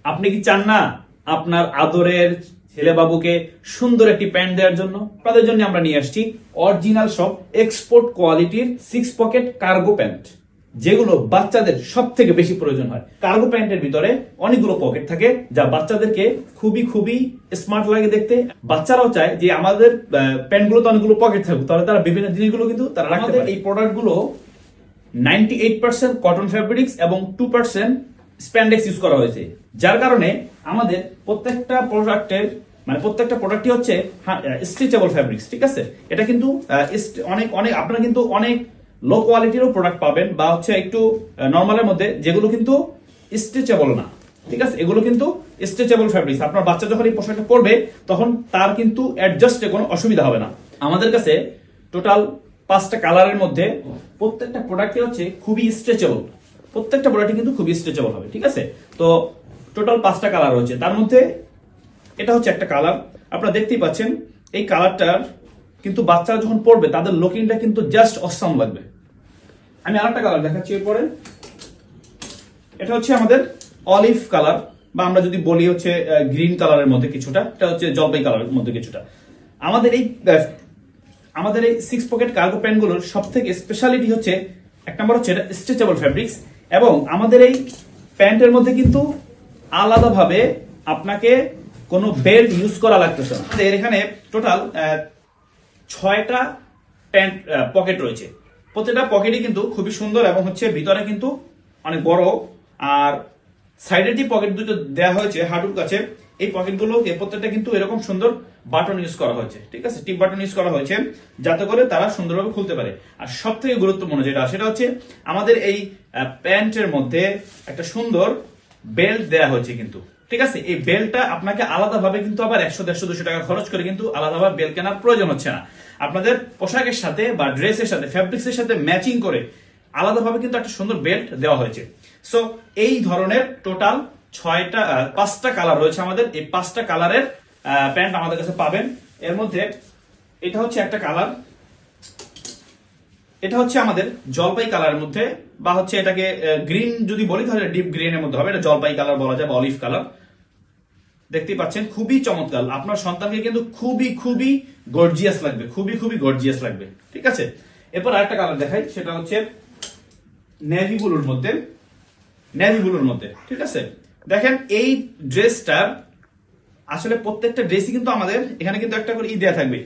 আপনি কি চান না আপনার আদরের ছেলে বাবুকে সুন্দর একটি প্যান্ট দেওয়ার জন্য? আপনাদের জন্য আমরা নিয়ে আসছি অরিজিনাল সব এক্সপোর্ট কোয়ালিটির 6 পকেট কার্গো প্যান্ট, যেগুলো বাচ্চাদের সব থেকে বেশি প্রয়োজন হয়। কার্গো প্যান্টের ভিতরে অনেকগুলো পকেট থাকে, যা বাচ্চাদেরকে খুবই খুবই স্মার্ট লাগে দেখতে। বাচ্চারাও চায় যে আমাদের প্যান্টগুলোতে অনেকগুলো পকেট থাকুক, তাহলে তারা বিভিন্ন জিনিসগুলো কিন্তু তারা রাখতে পারে। এই প্রোডাক্টগুলো 98% কটন ফ্যাব্রিক্স এবং 2% স্প্যান্ডেক্স ইউজ করা হয়েছে, যার কারণে আমাদের প্রত্যেকটা প্রোডাক্টই হচ্ছে স্ট্রেচেবল ফ্যাব্রিক্স। ঠিক আছে, এটা কিন্তু অনেক অনেক আপনারা কিন্তু অনেক লো কোয়ালিটিরও প্রোডাক্ট পাবেন, বা হচ্ছে একটু নর্মালের মধ্যে, যেগুলো কিন্তু স্ট্রেচেবল না। ঠিক আছে, এগুলো কিন্তু স্ট্রেচেবল ফ্যাব্রিক্স। আপনার বাচ্চা যখন এই পোশাকটা পরবে তখন তার কিন্তু অ্যাডজাস্টে কোনো অসুবিধা হবে না। আমাদের কাছে টোটাল 5টা কালারের মধ্যে প্রত্যেকটা প্রোডাক্টই হচ্ছে খুবই স্ট্রেচেবল। প্রত্যেকটা প্রোডাক্টই কিন্তু খুবই স্ট্রেচেবল হবে। ঠিক আছে, তো টোটাল 5টা কালার রয়েছে, তার মধ্যে এটা হচ্ছে একটা কালার। আপনারা দেখতেই পাচ্ছেন এই কালারটার কিন্তু বাচ্চারা যখন পরবে তাদের লুকিংটা কিন্তু জাস্ট অসাম লাগবে। আমি আরেকটা কালার দেখাচ্ছি এরপরে। এটা হচ্ছে আমাদের অলিভ কালার, বা আমরা যদি বলি হচ্ছে গ্রিন কালারের মধ্যে কিছুটা, এটা হচ্ছে জলপাই কালারের মধ্যে কিছুটা। আমাদের এই 6 পকেট কার্গো প্যান্টগুলোর সব থেকে স্পেশালিটি হচ্ছে, এক নম্বর হচ্ছে এটা স্ট্রেচেবল ফ্যাব্রিক্স, এবং আমাদের এই প্যান্টের মধ্যে কিন্তু আলাদাভাবে আপনাকে কোনো বেল্ট ইউজ করা লাগতেছে না। এর এখানে টোটাল 6টা প্যান্ট পকেট রয়েছে। প্রত্যেকটা পকেটই কিন্তু খুবই সুন্দর, এবং হচ্ছে ভিতরে কিন্তু অনেক বড়। আর সাইডের যে পকেট দুটো দেওয়া হয়েছে হাঁটুর কাছে, এই পকেটগুলো প্রত্যেকটা কিন্তু এরকম সুন্দর বাটন ইউজ করা হয়েছে। ঠিক আছে, টিপ বাটন ইউজ করা হয়েছে, যাতে করে তারা সুন্দরভাবে খুলতে পারে। আর সব থেকে গুরুত্বপূর্ণ যেটা, সেটা হচ্ছে আমাদের এই প্যান্টের মধ্যে একটা সুন্দর বেল্ট দেওয়া হয়েছে কিন্তু। ঠিক আছে, এই বেল্টটা আপনাকে আলাদাভাবে কিন্তু আবার 100, 150, 200 টাকা খরচ করে কিন্তু আলাদাভাবে বেল্ট কেনার প্রয়োজন হচ্ছে না। আপনাদের পোশাকের সাথে বা ড্রেসের সাথে, ফ্যাব্রিক্সের সাথে ম্যাচিং করে আলাদাভাবে কিন্তু একটা সুন্দর বেল্ট দেওয়া হয়েছে। সো এই ধরনের টোটাল 5টা কালার রয়েছে আমাদের। এই 5টা কালারের প্যান্ট আমাদের কাছে পাবেন। এর মধ্যে এটা হচ্ছে একটা কালার, এটা হচ্ছে আমাদের জলপাই কালারের মধ্যে, বা হচ্ছে এটাকে গ্রিন যদি বলি তাহলে ডিপ গ্রিনের মধ্যে হবে। এটা জলপাই কালার বলা যায়, বা অলিভ কালার। দেখতেই পাচ্ছেন খুবই চমৎকার। আপনার সন্তানকে কিন্তু খুবই খুবই গর্জিয়াস লাগবে, খুবই খুবই গর্জিয়াস লাগবে। ঠিক আছে, এরপর আরেকটা কালার দেখাই, সেটা হচ্ছে নেভি ব্লুর মধ্যে। ঠিক আছে, দেখেন এই ড্রেসটার আসলে প্রত্যেকটা ড্রেসই কিন্তু আমাদের এখানে কিন্তু একটা করে দেয়া থাকবে।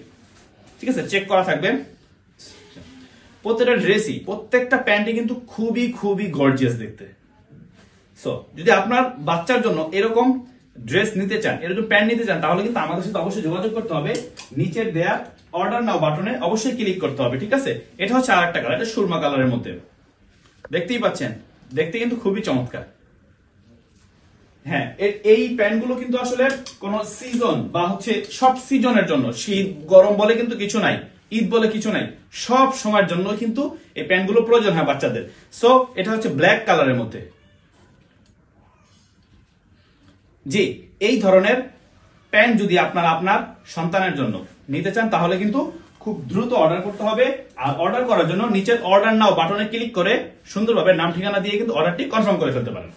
ঠিক আছে, চেক করা থাকবে। প্রত্যেকটা ড্রেসই, প্রত্যেকটা প্যান্টই কিন্তু খুবই খুবই গর্জিয়াস দেখতে। সো যদি আপনার বাচ্চার জন্য এরকম ড্রেস নিতে চান, এরকম প্যান্ট নিতে চান, তাহলে কিন্তু আমাদের সাথে অবশ্যই যোগাযোগ করতে হবে। নিচের দেয়া অর্ডার নাও বাটনে অবশ্যই ক্লিক করতে হবে। ঠিক আছে, এটা হচ্ছে আরেকটা কালার, এটা সুরমা কালারের মধ্যে। দেখতেই পাচ্ছেন, দেখতে কিন্তু খুবই চমৎকার। হ্যাঁ, এই প্যান্টগুলো কিন্তু আসলে কোন সিজন বা হচ্ছে সব সিজনের জন্য, শীত গরম বলে কিন্তু কিছু নাই, ঈদ বলে কিছু নাই, সব সময়ের জন্য কিন্তু এই প্যান্টগুলো প্রয়োজন হয় বাচ্চাদের। সো এটা হচ্ছে ব্ল্যাক কালারের মধ্যে। জি, এই ধরনের প্যান্ট যদি আপনার সন্তানের জন্য নিতে চান, তাহলে কিন্তু খুব দ্রুত অর্ডার করতে হবে। আর অর্ডার করার জন্য নিচের অর্ডার নাও বাটনে ক্লিক করে সুন্দরভাবে নাম ঠিকানা দিয়ে কিন্তু অর্ডারটি কনফার্ম করে ফেলতে পারেন।